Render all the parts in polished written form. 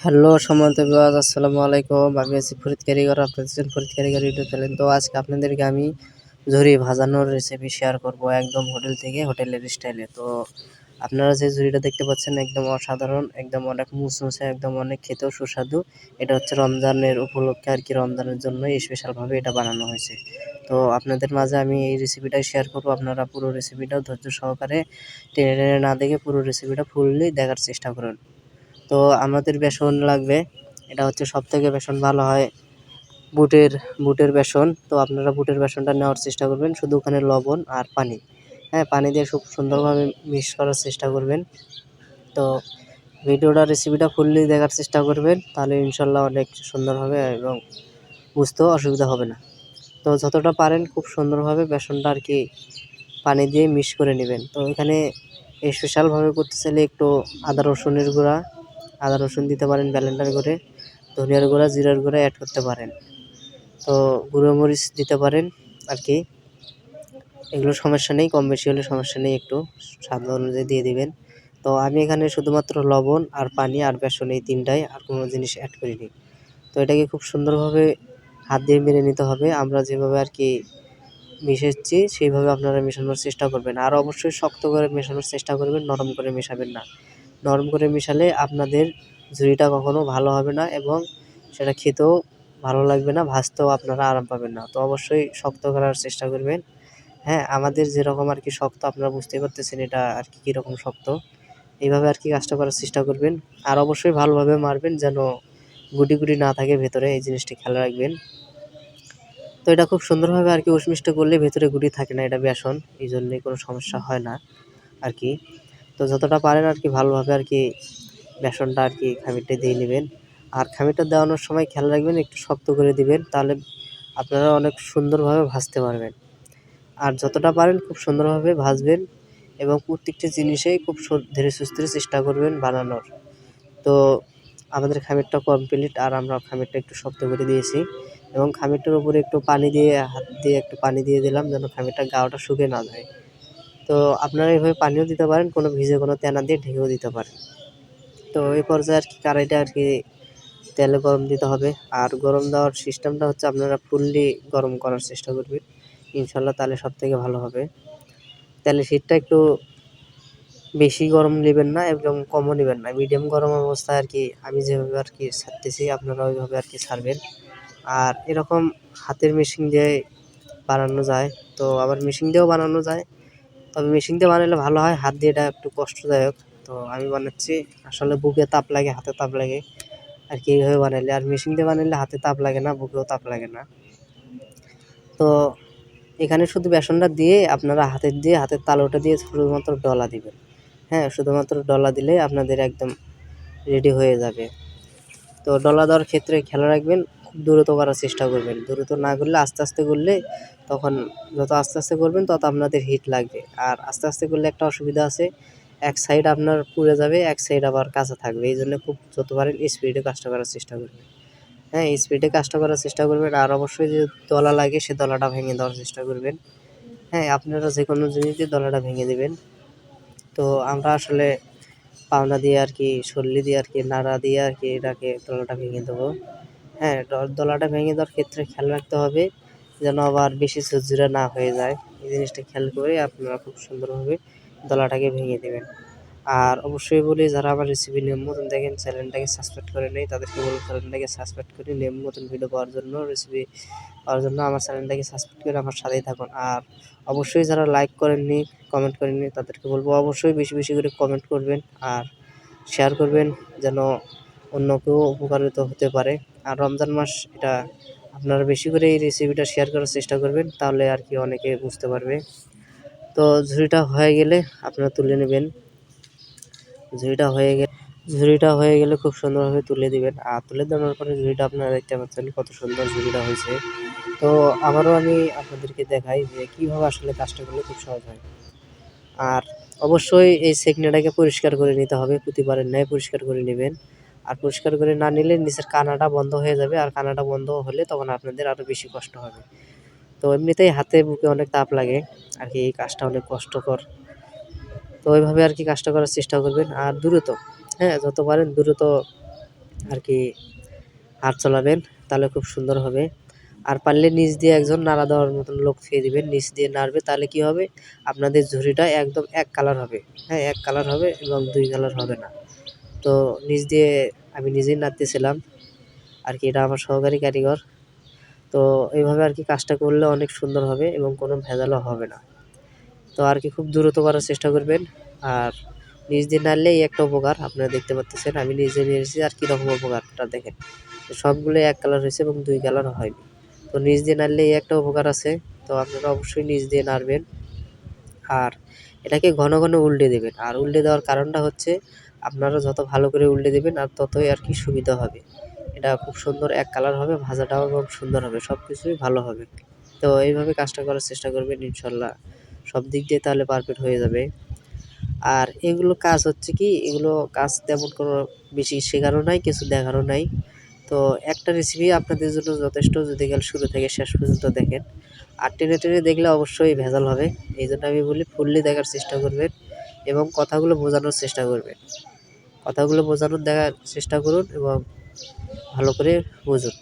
Hello সম্মানিত viewers, আসসালামু আলাইকুম। আমি আছি ফরিদ কারিগর, আপনারা দেখছেন ফরিদ কারিগর ইউটিউব চ্যানেল। তো আজকে আপনাদেরকে আমি ঝুরি ভাজানোর রেসিপি শেয়ার করব একদম হোটেল থেকে, হোটেলের স্টাইলে। তো আপনারা যে ঝুরিটা দেখতে পাচ্ছেন একদম অসাধারণ, একদম অনেক মুচমুচে, একদম অনেক খেতেও সুস্বাদু। এটা হচ্ছে রমজানের উপলক্ষে আর কি, রমজানের জন্য স্পেশালভাবে এটা বানানো হয়েছে। তো আপনাদের মাঝে আমি এই রেসিপিটাই শেয়ার করব। আপনারা পুরো রেসিপিটাও ধৈর্য সহকারে টেনে টেনে না দেখে পুরো রেসিপিটা ফুললি দেখার চেষ্টা করুন। তো আমাদের বেসন লাগবে, এটা হচ্ছে সবথেকে বেসন ভালো হয় বুটের বুটের বেসন। তো আপনারা বুটের বেসনটা নেওয়ার চেষ্টা করবেন, শুধু ওখানে লবণ আর পানি, হ্যাঁ পানি দিয়ে খুব সুন্দরভাবে মিক্স করার চেষ্টা করবেন। তো ভিডিওটা রেসিপিটা ফুললি দেখার চেষ্টা করবেন, তাহলে ইনশাল্লাহ অনেক সুন্দর হবে এবং বুঝতেও অসুবিধা হবে না। তো যতটা পারেন খুব সুন্দরভাবে বেসনটা আর কি পানি দিয়ে মিক্স করে নেবেন। তো এখানে স্পেশালভাবে করতে চাইলে একটু আদা রসুনের গুঁড়া, আদা রসুন দিতে পারেন ব্লেন্ডার করে, ধনিয়ার গুঁড়া, জিরার গুঁড়া অ্যাড করতে পারেন। তো গুঁড়ো মরিচ দিতে পারেন আর কি, এগুলো সমস্যা নেই, কম বেশি হলে সমস্যা নেই, একটু স্বাদ অনুযায়ী দিয়ে দিবেন। তো আমি এখানে শুধুমাত্র লবণ আর পানি আর বেসন এই তিনটাই, আর কোনো জিনিস অ্যাড করিনি। তো এটাকে খুব সুন্দরভাবে হাত দিয়ে মেরে নিতে হবে। আমরা যেভাবে আর কি মিশাচ্ছি সেইভাবে আপনারা মেশানোর চেষ্টা করবেন। আর অবশ্যই শক্ত করে মেশানোর চেষ্টা করবেন, নরম করে মেশাবেন না। নরম করে মিশালে আপনাদের ঝুড়িটা কখনো ভালো হবে না এবং সেটা খেতেও ভালো লাগবে না, ভাজতেও আপনারা আরাম পাবেন না। তো অবশ্যই শক্ত করার চেষ্টা করবেন। হ্যাঁ, আমাদের যেরকম আর কি শক্ত আপনারা বুঝতেই পারতেছেন এটা আর কি কীরকম শক্ত। এইভাবে আর কি কাজটা করার চেষ্টা করবেন। আর অবশ্যই ভালোভাবে মারবেন যেন গুটি গুটি না থাকে ভেতরে, এই জিনিসটি খেয়াল রাখবেন। তো এটা খুব সুন্দরভাবে আর কি উষ্মিষ্ট করলে ভেতরে গুটি থাকে না, এটা বেসন, এই জন্যই কোনো সমস্যা হয় না আর কি। তো যতটা পারেন আর কি ভালোভাবে আর কি বেসনটা আর কি খামিরটা দিয়ে নেবেন। আর খামিরটা দেওয়ানোর সময় খেয়াল রাখবেন একটু শক্ত করে দিবেন, তাহলে আপনারা অনেক সুন্দরভাবে ভাজতে পারবেন। আর যতটা পারেন খুব সুন্দরভাবে ভাজবেন এবং প্রত্যেকটি জিনিসেই খুব ধীরে সুস্থে চেষ্টা করবেন বানানোর। তো আমাদের খামিরটা কমপ্লিট, আর আমরা খামিরটা একটু শক্ত করে দিয়েছি এবং খামিরটার উপরে একটু পানি দিয়ে, হাত দিয়ে একটু পানি দিয়ে দিলাম যেন খামিরটা গাওটা শুকিয়ে না যায়। তো আপনারা এইভাবে পানিও দিতে পারেন, কোনো ভিজে কোনো তেনা দিয়ে ঢেকেও দিতে পারেন। তো এই পর্যায়ে আর কি কড়াইটা আর কি তেলে গরম দিতে হবে। আর গরম দেওয়ার সিস্টেমটা হচ্ছে আপনারা ফুললি গরম করার চেষ্টা করবেন ইনশাল্লাহ, তাহলে সবথেকে ভালো হবে। তেলের হিটটা একটু বেশি গরম নেবেন না, একদম কমও নেবেন না, মিডিয়াম গরম অবস্থায় আর কি আমি যেভাবে আর কি ছাড়তেছি আপনারা ওইভাবে আর কি ছাড়বেন। আর এরকম হাতের মেশিন দিয়ে বানানো যায়, তো আবার মেশিন দিয়েও বানানো যায়, তবে মেশিন দিয়ে বানালে ভালো হয়, হাত দিয়ে এটা একটু কষ্টদায়ক। তো আমি বানাচ্ছি, আসলে বুকে তাপ লাগে, হাতে তাপ লাগে আর কি এইভাবে বানাইলে। আর মেশিন দিয়ে বানাইলে হাতে তাপ লাগে না, বুকেও তাপ লাগে না। তো এখানে শুধু বেসনটা দিয়ে আপনারা হাতের তালুটা দিয়ে শুধুমাত্র ডলা দিবেন। হ্যাঁ, শুধুমাত্র ডলা দিলে আপনাদের একদম রেডি হয়ে যাবে। তো ডলা দেওয়ার ক্ষেত্রে খেয়াল রাখবেন খুব দ্রুত করার চেষ্টা করবেন, দ্রুত না করলে আস্তে আস্তে করলে, তখন যত আস্তে আস্তে করবেন তত আপনাদের হিট লাগবে। আর আস্তে আস্তে করলে একটা অসুবিধা আছে, এক সাইড আপনার পুড়ে যাবে, এক সাইড আবার কাঁচা থাকবে, এই জন্য খুব যত পারেন স্পিডে কাজটা করার চেষ্টা করবেন। হ্যাঁ, স্পিডে কাজটা করার চেষ্টা করবেন। আর অবশ্যই যে দলা লাগে সে দলাটা ভেঙে দেওয়ার চেষ্টা করবেন। হ্যাঁ, আপনারা যে কোনো জিনিস দিয়ে দলাটা ভেঙে দেবেন। তো আমরা আসলে পাওনা দিয়ে আর কি, সল্লি দিয়ে আর কি, নাড়া দিয়ে আর কি এটাকে দলাটা ভেঙে দেবো। হ্যাঁ, দলাটা ভেঙে দেওয়ার ক্ষেত্রে খেয়াল রাখতে হবে যেন আবার বেশি ঝুরঝুরে না হয়ে যায়, এই জিনিসটা খেয়াল করে আপনারা খুব সুন্দরভাবে দলাটাকে ভেঙে দেবেন। আর অবশ্যই বলি, যারা আমার রেসিপি নিয়ম মতন দেখেন চ্যানেলটাকে সাবস্ক্রাইব করে নেই, তাদেরকে বলবো চ্যানেলটাকে সাবস্ক্রাইব করে নিয়ম মতন ভিডিও পাওয়ার জন্য, রেসিপি পাওয়ার জন্য আমার চ্যানেলটাকে সাবস্ক্রাইব করে আমার সাথেই থাকুন। আর অবশ্যই যারা লাইক করেননি, কমেন্ট করেননি, তাদেরকে বলবো অবশ্যই বেশি বেশি করে কমেন্ট করবেন আর শেয়ার করবেন, যেন অন্য কেউ উপকারিত হতে পারে। আর রমজান মাস, এটা আপনারা বেশি করে এই রেসিপিটা শেয়ার করার চেষ্টা করবেন, তাহলে আর কি অনেকে বুঝতে পারবে। তো ঝুড়িটা হয়ে গেলে আপনারা তুলে নেবেন। ঝুড়িটা হয়ে গেলে খুব সুন্দরভাবে তুলে দিবেন। আর তুলে দেওয়ার পরে ঝুড়িটা আপনারা দেখতে পাচ্ছেন কত সুন্দর ঝুড়িটা হয়েছে। তো আবারও আমি আপনাদেরকে দেখাই যে কীভাবে আসলে কাজটা করলে খুব সহজ হয়। আর অবশ্যই এই সেকনিটাকে পরিষ্কার করে নিতে হবে, প্রতিবারের ন্যায় পরিষ্কার করে নেবেন। আর পরিষ্কার করে না নিলে নিচের কানাটা বন্ধ হয়ে যাবে, আর কানাটা বন্ধ হলে তখন আপনাদের আরও বেশি কষ্ট হবে। তো এমনিতেই হাতে বুকে অনেক তাপ লাগে আর কি, এই কাজটা অনেক কষ্টকর। তো ওইভাবে আর কি কাজটা করার চেষ্টা করবেন আর দ্রুত, হ্যাঁ যত পারেন দ্রুত আর কি হাত চালাবেন, তাহলে খুব সুন্দর হবে। আর পারলে নিচ দিয়ে একজন নাড়া দেওয়ার মতন লোক থুয়ে দিবেন, নিচ দিয়ে নাড়বে, তাহলে কি হবে আপনাদের ঝুড়িটা একদম এক কালার হবে। হ্যাঁ, এক কালার হবে এবং দুই কালার হবে না। তো নিচ দিয়ে আমি নিজেই নাড়তেছিলাম আর কি, এটা আমার সহকারী কারিগর। তো এইভাবে আর কি কাজটা করলে অনেক সুন্দর হবে এবং কোনো ভেজালও হবে না। তো আর কি খুব দ্রুত করার চেষ্টা করবেন। আর নিচ দিয়ে নাড়লেই একটা উপকার, আপনারা দেখতে পাচ্ছেন আমি নিজে নিয়েছি আর কীরকম উপকারটা দেখেন, সবগুলো এক কালার হয়েছে এবং দুই কালার হয়নি। তো নিচ দিয়ে নাড়লে এই একটা উপকার আছে। তো আপনারা অবশ্যই নিচ দিয়ে নাড়বেন আর এটাকে ঘন ঘন উল্টে দেবেন। আর উল্টে দেওয়ার কারণটা হচ্ছে আপনারা যত ভালো করে উল্টে দেবেন আর ততই আর কি সুবিধা হবে। এটা খুব সুন্দর এক কালার হবে, ভাজাটাও এবং সুন্দর হবে, সব কিছুই ভালো হবে। তো এইভাবে কাজটা করার চেষ্টা করবেন, ইনশাল্লাহ সব দিক দিয়ে তাহলে পারফেক্ট হয়ে যাবে। আর এগুলো কাজ হচ্ছে কি, এগুলো কাজ তেমন কোনো বেশি শেখারও নাই, কিছু দেখারও নাই। তো একটা রেসিপি আপনাদের জন্য যথেষ্ট, যদি গেল শুরু থেকে শেষ পর্যন্ত দেখেন। আর টেনে টেনে দেখলে অবশ্যই ভেজাল হবে। এই জন্য আমি বলি ফুললি দেখার চেষ্টা করবেন এবং কথাগুলো বোঝানোর চেষ্টা করবেন। কথাগুলো বোঝানোর দেখার চেষ্টা করুন এবং ভালো করে বুঝুন।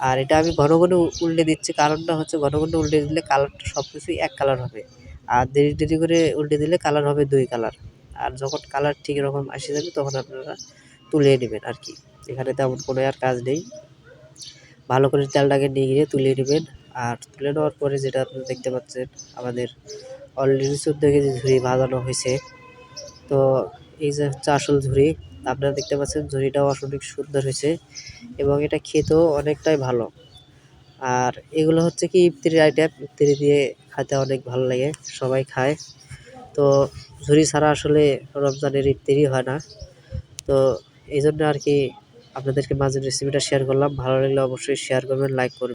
আর এটা আমি ঘন ঘন উল্টে দিচ্ছি, কারণটা হচ্ছে ঘন ঘন উল্টে দিলে কালারটা সব কিছুই এক কালার হবে। আর দেরি দেরি করে উল্টে দিলে কালার হবে দুই কালার। আর যখন কালার ঠিক রকম আসে যাবে তখন আপনারা তুলে নেবেন আর কি, এখানে তেমন কোনো আর কাজ নেই। ভালো করে চালটাকে নিয়ে গিয়ে তুলে নেবেন। আর তুলে নেওয়ার পরে যেটা আপনারা দেখতে পাচ্ছেন, আমাদের অলরেডি 14 কেজি ঝুড়ি ভাজানো হয়েছে। তো এই যে হচ্ছে আসল ঝুড়ি, আপনারা দেখতে পাচ্ছেন ঝুড়িটাও অনেক সুন্দর হয়েছে এবং এটা খেতেও অনেকটাই ভালো। আর এগুলো হচ্ছে কি ইফতারির আইটেম, ইফতারি দিয়ে খেতে অনেক ভালো লাগে, সবাই খায়। তো ঝুড়ি ছাড়া আসলে রমজানের ইফতারি হয় না। তো এই জন্য আর কি আপনাদেরকে মাঝে রেসিপিটা শেয়ার করলাম। ভালো লাগলে অবশ্যই শেয়ার করবেন, লাইক করবেন।